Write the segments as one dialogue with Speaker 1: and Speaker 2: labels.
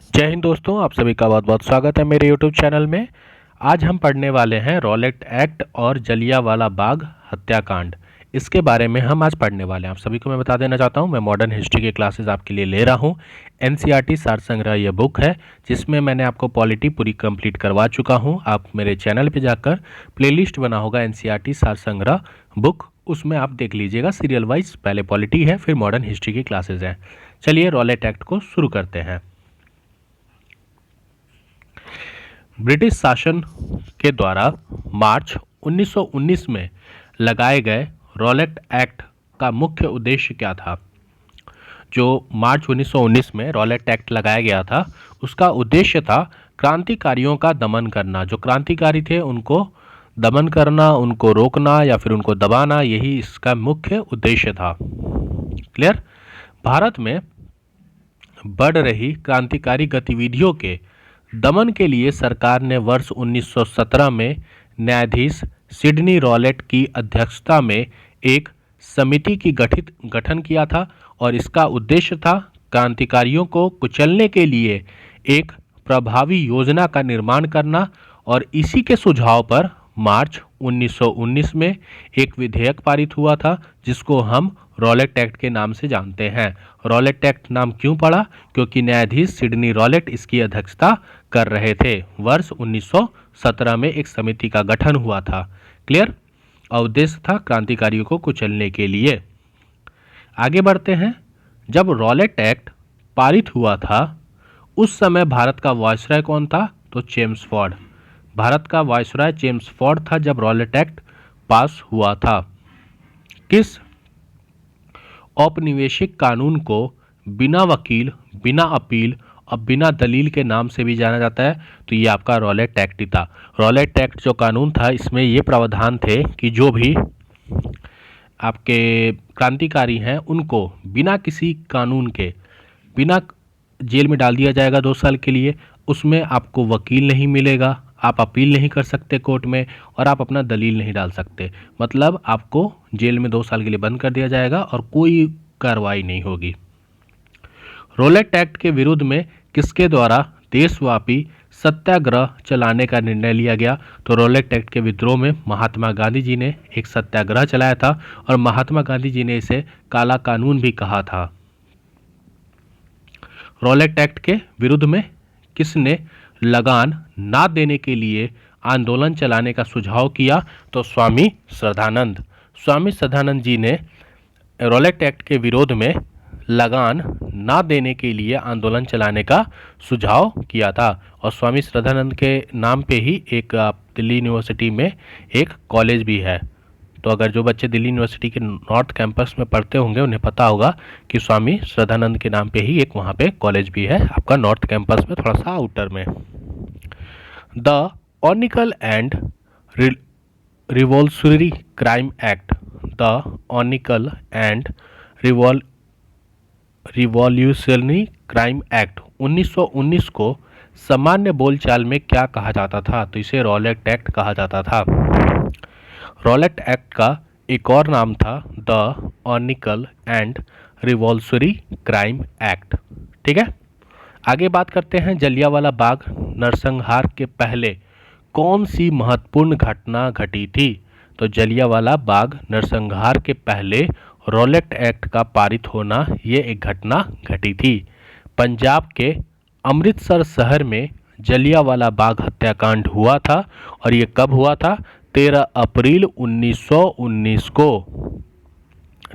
Speaker 1: जय हिंद दोस्तों, आप सभी का बहुत बहुत स्वागत है मेरे यूट्यूब चैनल में। आज हम पढ़ने वाले हैं रॉलेट एक्ट और जलियांवाला बाग हत्याकांड। इसके बारे में हम आज पढ़ने वाले हैं। आप सभी को मैं बता देना चाहता हूं, मैं मॉडर्न हिस्ट्री के क्लासेस आपके लिए ले रहा हूं। एनसीईआरटी सार संग्रह ये बुक है जिसमें मैंने आपको पॉलिटी पूरी कंप्लीट करवा चुका हूं। आप मेरे चैनल पर जाकर प्लेलिस्ट बना होगा एनसीईआरटी सार संग्रह बुक, उसमें आप देख लीजिएगा। सीरियल वाइज पहले पॉलिटी है, फिर मॉडर्न हिस्ट्री की क्लासेज हैं। चलिए रॉलेट एक्ट को शुरू करते हैं। ब्रिटिश शासन के द्वारा मार्च 1919 में लगाए गए रॉलेट एक्ट का मुख्य उद्देश्य क्या था? जो मार्च 1919 में रॉलेट एक्ट लगाया गया था, उसका उद्देश्य था क्रांतिकारियों का दमन करना। जो क्रांतिकारी थे उनको दमन करना, उनको रोकना या फिर उनको दबाना, यही इसका मुख्य उद्देश्य था। क्लियर? भारत में बढ़ रही क्रांतिकारी गतिविधियों के दमन के लिए सरकार ने वर्ष 1917 में न्यायाधीश सिडनी रॉलेट की अध्यक्षता में एक समिति की गठन किया था और इसका उद्देश्य था क्रांतिकारियों को कुचलने के लिए एक प्रभावी योजना का निर्माण करना। और इसी के सुझाव पर मार्च 1919 में एक विधेयक पारित हुआ था जिसको हम रॉलेट एक्ट के नाम से जानते हैं। रॉलेट एक्ट नाम क्यों पड़ा? क्योंकि न्यायाधीश सिडनी रॉलेट इसकी अध्यक्षता कर रहे थे। वर्ष 1917 में एक समिति का गठन हुआ था। क्लियर? और उद्देश्य था क्रांतिकारियों को कुचलने के लिए। आगे बढ़ते हैं। जब रॉलेट एक्ट पारित हुआ था उस समय भारत का वायसराय कौन था? तो चेम्सफोर्ड। भारत का वायसराय चेम्सफोर्ड था जब रॉलेट एक्ट पास हुआ था। किस औपनिवेशिक कानून को बिना वकील, बिना अपील और बिना दलील के नाम से भी जाना जाता है? तो ये आपका रॉलेट एक्ट ही था। रॉलेट एक्ट जो कानून था, इसमें ये प्रावधान थे कि जो भी आपके क्रांतिकारी हैं उनको बिना किसी कानून के बिना जेल में डाल दिया जाएगा 2 साल के लिए। उसमें आपको वकील नहीं मिलेगा, आप अपील नहीं कर सकते कोर्ट में, और आप अपना दलील नहीं डाल सकते। मतलब आपको जेल में 2 साल के लिए बंद कर दिया जाएगा और कोई कार्रवाई नहीं होगी। रॉलेट एक्ट के विरुद्ध में किसके द्वारा देशव्यापी सत्याग्रह चलाने का निर्णय लिया गया? तो रॉलेट एक्ट के विद्रोह में महात्मा गांधी जी ने एक सत्याग्रह चलाया था और महात्मा गांधी जी ने इसे काला कानून भी कहा था। रॉलेट एक्ट के विरुद्ध में किसने लगान ना देने के लिए आंदोलन चलाने का सुझाव किया? तो स्वामी श्रद्धानंद। स्वामी श्रद्धानंद जी ने रॉलेट एक्ट के विरोध में लगान ना देने के लिए आंदोलन चलाने का सुझाव किया था। और स्वामी श्रद्धानंद के नाम पे ही एक दिल्ली यूनिवर्सिटी में एक कॉलेज भी है। तो अगर जो बच्चे दिल्ली यूनिवर्सिटी के नॉर्थ कैंपस में पढ़ते होंगे उन्हें पता होगा कि स्वामी श्रद्धानंद के नाम पे ही एक वहाँ पे कॉलेज भी है, आपका नॉर्थ कैंपस में, थोड़ा सा आउटर में। The anarchical and revolutionary crime act. The anarchical and revolutionary crime act 1919 को सामान्य बोलचाल में क्या कहा जाता था? तो इसे रॉलेट एक्ट कहा जाता था। रॉलेट एक्ट का एक और नाम था the anarchical and revolutionary crime act. ठीक है, आगे बात करते हैं। जलियांवाला बाग नरसंहार के पहले कौन सी महत्वपूर्ण घटना घटी थी? तो जलियांवाला बाग नरसंहार के पहले रॉलेट एक्ट का पारित होना, ये एक घटना घटी थी। पंजाब के अमृतसर शहर में जलियांवाला बाग हत्याकांड हुआ था और ये कब हुआ था? 13 अप्रैल 1919 को।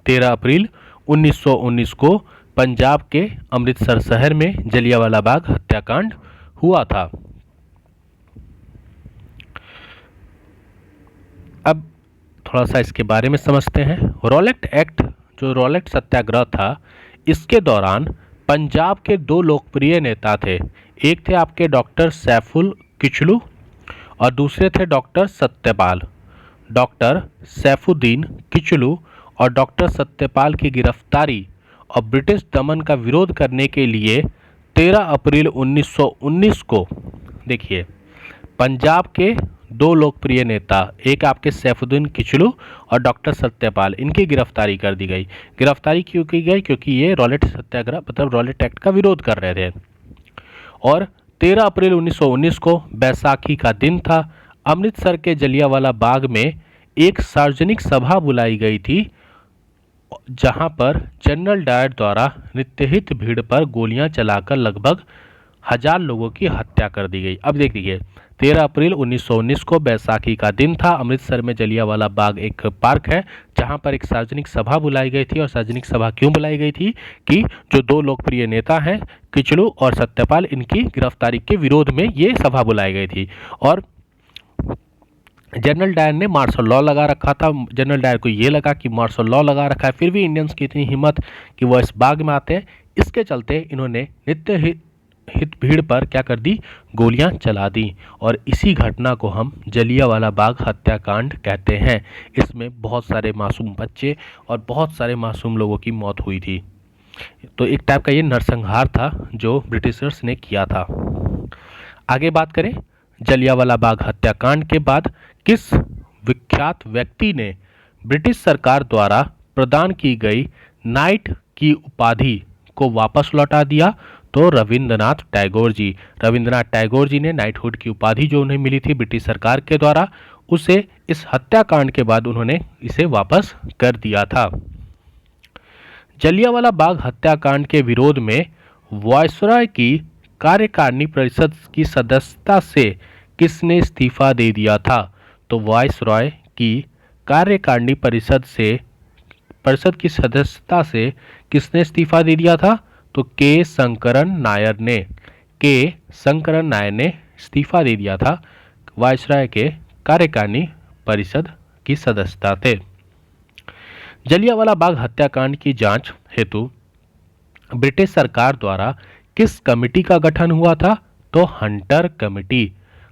Speaker 1: 13 अप्रैल 1919 को पंजाब के अमृतसर शहर में जलियांवाला बाग हत्याकांड हुआ था। अब थोड़ा सा इसके बारे में समझते हैं। रॉलेट एक्ट, जो रॉलेट सत्याग्रह था, इसके दौरान पंजाब के 2 लोकप्रिय नेता थे। एक थे आपके डॉक्टर सैफुल किचलू और दूसरे थे डॉक्टर सत्यपाल। डॉक्टर सैफुद्दीन किचलू और डॉक्टर सत्यपाल की गिरफ्तारी और ब्रिटिश दमन का विरोध करने के लिए 13 अप्रैल 1919 को, देखिए, पंजाब के 2 लोकप्रिय नेता, एक आपके सैफुद्दीन किचलू और डॉक्टर सत्यपाल, इनकी गिरफ्तारी कर दी गई। गिरफ्तारी क्यों की गई? क्योंकि ये रॉलेट सत्याग्रह मतलब रॉलेट एक्ट का विरोध कर रहे थे। और 13 अप्रैल 1919 को बैसाखी का दिन था। अमृतसर के जलियांवाला बाग में एक सार्वजनिक सभा बुलाई गई थी, जहां पर जनरल डायर द्वारा नित्यहित भीड़ पर गोलियां चलाकर लगभग 1000 लोगों की हत्या कर दी गई। अब देखिए, 13 अप्रैल 1919 को बैसाखी का दिन था। अमृतसर में जलियांवाला बाग एक पार्क है, जहां पर एक सार्वजनिक सभा बुलाई गई थी। और सार्वजनिक सभा क्यों बुलाई गई थी कि जो दो लोकप्रिय नेता हैं, किचलू और सत्यपाल, इनकी गिरफ्तारी के विरोध में ये सभा बुलाई गई थी। और जनरल डायर ने मार्शल लॉ लगा रखा था। जनरल डायर को ये लगा कि मार्शल लॉ लगा रखा है, फिर भी इंडियंस की इतनी हिम्मत कि वो इस बाग में आते हैं। इसके चलते इन्होंने नित्य हित भीड़ पर क्या कर दी, गोलियां चला दी। और इसी घटना को हम जलियांवाला बाग हत्याकांड कहते हैं। इसमें बहुत सारे मासूम बच्चे और बहुत सारे मासूम लोगों की मौत हुई थी। तो एक टाइप का ये नरसंहार था जो ब्रिटिशर्स ने किया था। आगे बात करें, जलियांवाला बाग हत्याकांड के बाद किस विख्यात व्यक्ति ने ब्रिटिश सरकार द्वारा प्रदान की गई नाइट की उपाधि को वापस लौटा दिया? तो रविंद्रनाथ टैगोर जी। रविंद्रनाथ टैगोर जी ने नाइटहुड की उपाधि जो उन्हें मिली थी ब्रिटिश सरकार के द्वारा, उसे इस हत्याकांड के बाद उन्होंने इसे वापस कर दिया था। जलियांवाला बाग हत्याकांड के विरोध में वायसराय की कार्यकारिणी परिषद की सदस्यता से किसने इस्तीफा दे दिया था? तो वायसराय की कार्यकारिणी परिषद की सदस्यता से किसने इस्तीफा दे दिया था? तो के शंकरन नायर ने इस्तीफा दे दिया था वायसराय के कार्यकारिणी परिषद की सदस्यता थे। जलियांवाला बाग हत्याकांड की जांच हेतु ब्रिटिश सरकार द्वारा किस कमेटी का गठन हुआ था? तो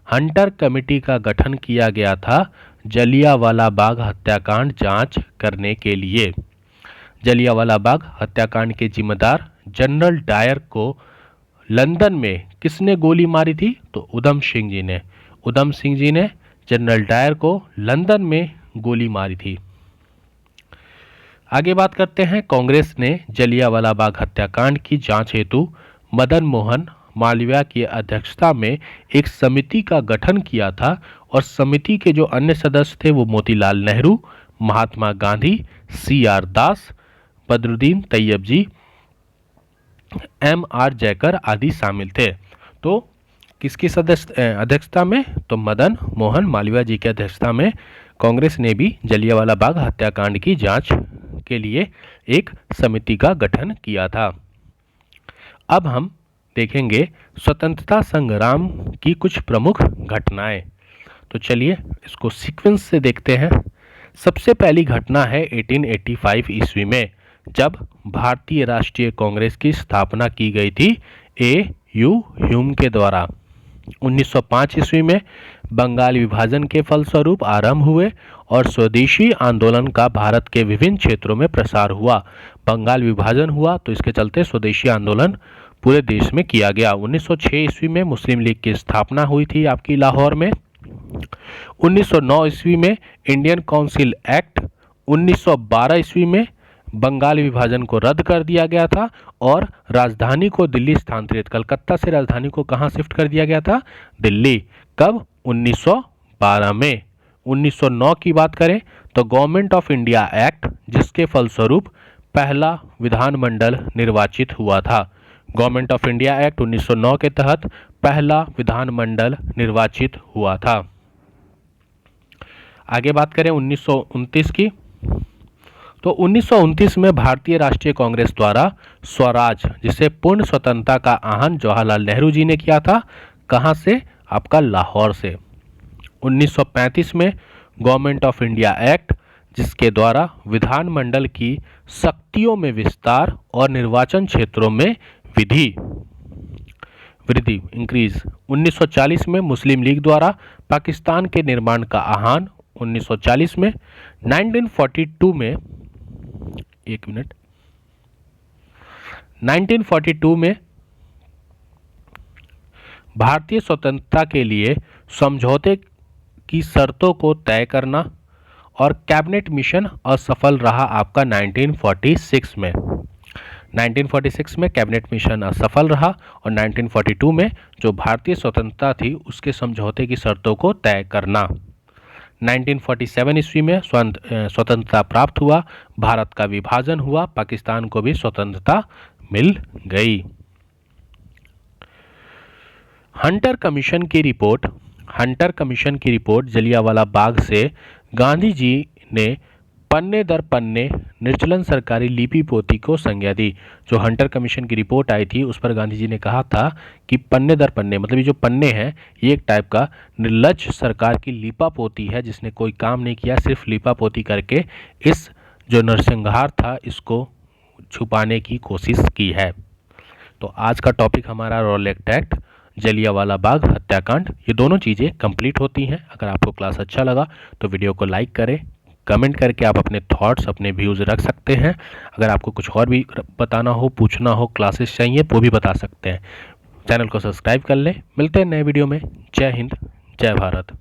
Speaker 1: हंटर कमेटी का गठन किया गया था जलियांवाला बाग हत्याकांड जांच करने के लिए। जलियांवाला बाग हत्याकांड के जिम्मेदार जनरल डायर को लंदन में किसने गोली मारी थी? तो उधम सिंह जी ने जनरल डायर को लंदन में गोली मारी थी। आगे बात करते हैं, कांग्रेस ने जलियांवाला बाग हत्याकांड की जांच हेतु मदन मोहन मालवीय की अध्यक्षता में एक समिति का गठन किया था। और समिति के जो अन्य सदस्य थे वो मोतीलाल नेहरू, महात्मा गांधी, CR दास, बदरुद्दीन तैयबजी, MR जयकर आदि शामिल थे। तो किसकी अध्यक्षता में? तो मदन मोहन मालवीय जी की अध्यक्षता में कांग्रेस ने भी जलियांवाला बाग हत्याकांड की जांच के लिए एक समिति का गठन किया था। अब हम देखेंगे स्वतंत्रता संग्राम की कुछ प्रमुख घटनाएं। तो चलिए इसको सीक्वेंस से देखते हैं। सबसे पहली घटना है 1885 ईस्वी में, जब भारतीय राष्ट्रीय कांग्रेस की स्थापना की गई थी A.U. ह्यूम के द्वारा। 1905 ईस्वी में बंगाल विभाजन के फलस्वरूप आरंभ हुए और स्वदेशी आंदोलन का भारत के विभिन्न क्षेत्रों में प्रसार हुआ। बंगाल विभाजन हुआ तो इसके चलते स्वदेशी आंदोलन पूरे देश में किया गया। 1906 ईस्वी में मुस्लिम लीग की स्थापना हुई थी आपकी लाहौर में। 1909 ईस्वी में इंडियन काउंसिल एक्ट, 1912 ईस्वी में बंगाल विभाजन को रद्द कर दिया गया था और राजधानी को दिल्ली स्थानांतरित, कलकत्ता से राजधानी को कहां शिफ्ट कर दिया गया था? दिल्ली। कब? 1912 में। 1909 की बात करें तो गवर्नमेंट ऑफ इंडिया एक्ट, जिसके फलस्वरूप पहला विधानमंडल निर्वाचित हुआ था। गवर्नमेंट ऑफ इंडिया एक्ट 1909 के तहत पहला विधानमंडल निर्वाचित हुआ था। आगे बात करें 1929 की, तो 1929 में भारतीय राष्ट्रीय कांग्रेस द्वारा स्वराज, जिसे पूर्ण स्वतंत्रता का आह्वान जवाहरलाल नेहरू जी ने किया था, कहां से? आपका लाहौर से। 1935 में गवर्नमेंट ऑफ इंडिया एक्ट, जिसके द्वारा विधानमंडल की शक्तियों में विस्तार और निर्वाचन क्षेत्रों में वृद्धि इंक्रीज। 1940 में मुस्लिम लीग द्वारा पाकिस्तान के निर्माण का आह्वान। 1940 में 1942 में भारतीय स्वतंत्रता के लिए समझौते की शर्तों को तय करना और कैबिनेट मिशन असफल रहा आपका 1946 में। 1946 में कैबिनेट मिशन असफल रहा और 1942 में जो भारतीय स्वतंत्रता थी उसके समझौते की शर्तों को तय करना। 1947 ईस्वी में स्वतंत्रता प्राप्त हुआ, भारत का विभाजन हुआ, पाकिस्तान को भी स्वतंत्रता मिल गई। हंटर कमीशन की रिपोर्ट जलियांवाला बाग से गांधी जी ने पन्ने दर पन्ने निर्चलन सरकारी लिपि पोथी को संज्ञा दी। जो हंटर कमीशन की रिपोर्ट आई थी उस पर गांधी जी ने कहा था कि पन्ने दर पन्ने, मतलब ये जो पन्ने हैं ये एक टाइप का निर्लज सरकार की लिपा पोती है जिसने कोई काम नहीं किया, सिर्फ लिपा पोती करके इस जो नरसंहार था इसको छुपाने की कोशिश की है। तो आज का टॉपिक हमारा रॉलेट एक्ट, जलियांवाला बाग हत्याकांड, ये दोनों चीज़ें कंप्लीट होती हैं। अगर आपको क्लास अच्छा लगा तो वीडियो को लाइक करें, कमेंट करके आप अपने थॉट्स, अपने व्यूज़ रख सकते हैं। अगर आपको कुछ और भी बताना हो, पूछना हो, क्लासेस चाहिए वो भी बता सकते हैं। चैनल को सब्सक्राइब कर लें। मिलते हैं नए वीडियो में। जय हिंद, जय भारत।